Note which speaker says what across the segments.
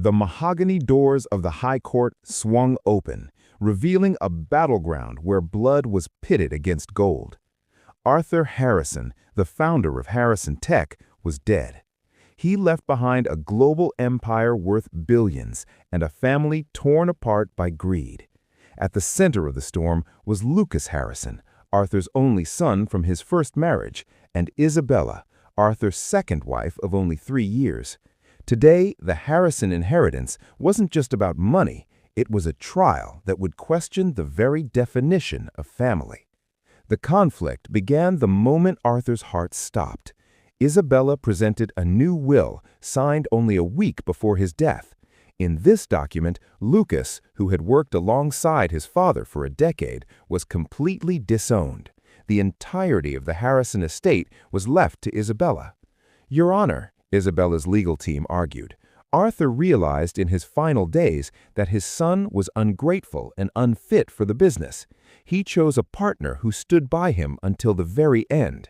Speaker 1: The mahogany doors of the High Court swung open, revealing a battleground where blood was pitted against gold. Arthur Harrison, the founder of Harrison Tech, was dead. He left behind a global empire worth billions and a family torn apart by greed. At the center of the storm was Lucas Harrison, Arthur's only son from his first marriage, and Isabella, Arthur's second wife of only 3 years. Today, the Harrison inheritance wasn't just about money, it was a trial that would question the very definition of family. The conflict began the moment Arthur's heart stopped. Isabella presented a new will, signed only a week before his death. In this document, Lucas, who had worked alongside his father for a decade, was completely disowned. The entirety of the Harrison estate was left to Isabella. "Your Honor," Isabella's legal team argued, Arthur realized in his final days that his son was ungrateful and unfit for the business. He chose a partner who stood by him until the very end.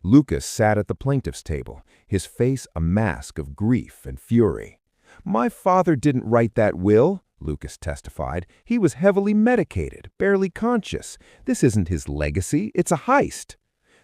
Speaker 1: Lucas sat at the plaintiff's table, his face a mask of grief and fury. "My father didn't write that will," Lucas testified. "He was heavily medicated, barely conscious. This isn't his legacy, it's a heist."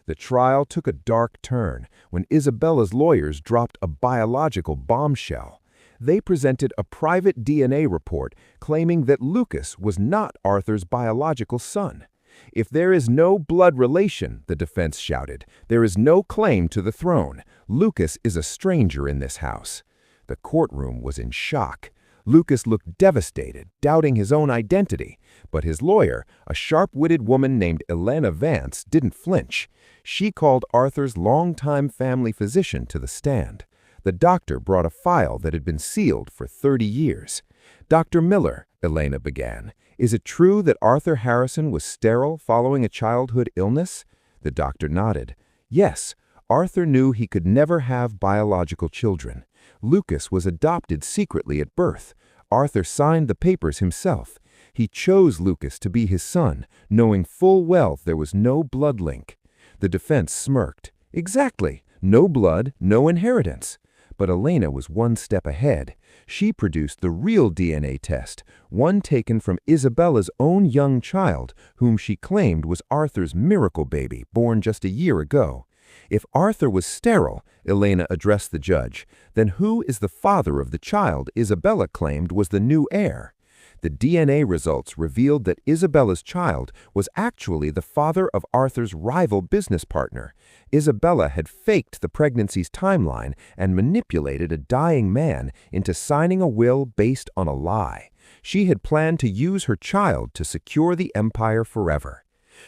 Speaker 1: The trial took a dark turn when Isabella's lawyers dropped a biological bombshell. They presented a private DNA report claiming that Lucas was not Arthur's biological son. "If there is no blood relation," the defense shouted, "there is no claim to the throne. Lucas is a stranger in this house." The courtroom was in shock. Lucas looked devastated, doubting his own identity. But his lawyer, a sharp-witted woman named Elena Vance, didn't flinch. She called Arthur's longtime family physician to the stand. The doctor brought a file that had been sealed for 30 years. "Dr. Miller," Elena began, "is it true that Arthur Harrison was sterile following a childhood illness?" The doctor nodded. "Yes, Arthur knew he could never have biological children. Lucas was adopted secretly at birth. Arthur signed the papers himself. He chose Lucas to be his son, knowing full well there was no blood link." The defense smirked. "Exactly. No blood, no inheritance." But Elena was one step ahead. She produced the real DNA test, one taken from Isabella's own young child, whom she claimed was Arthur's miracle baby, born just a year ago. "If Arthur was sterile," Elena addressed the judge, "then who is the father of the child Isabella claimed was the new heir?" The DNA results revealed that Isabella's child was actually the father of Arthur's rival business partner. Isabella had faked the pregnancy's timeline and manipulated a dying man into signing a will based on a lie. She had planned to use her child to secure the empire forever.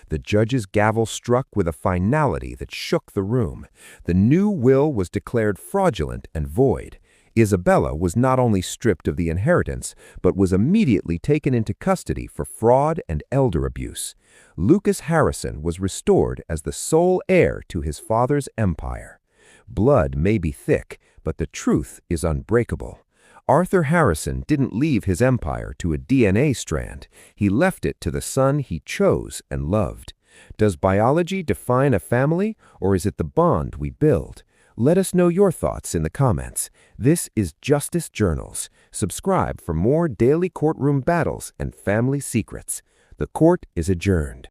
Speaker 1: The judge's gavel struck with a finality that shook the room. The new will was declared fraudulent and void. Isabella was not only stripped of the inheritance, but was immediately taken into custody for fraud and elder abuse. Lucas Harrison was restored as the sole heir to his father's empire. Blood may be thick, but the truth is unbreakable. Arthur Harrison didn't leave his empire to a DNA strand. He left it to the son he chose and loved. Does biology define a family, or is it the bond we build? Let us know your thoughts in the comments. This is Justice Journals. Subscribe for more daily courtroom battles and family secrets. The court is adjourned.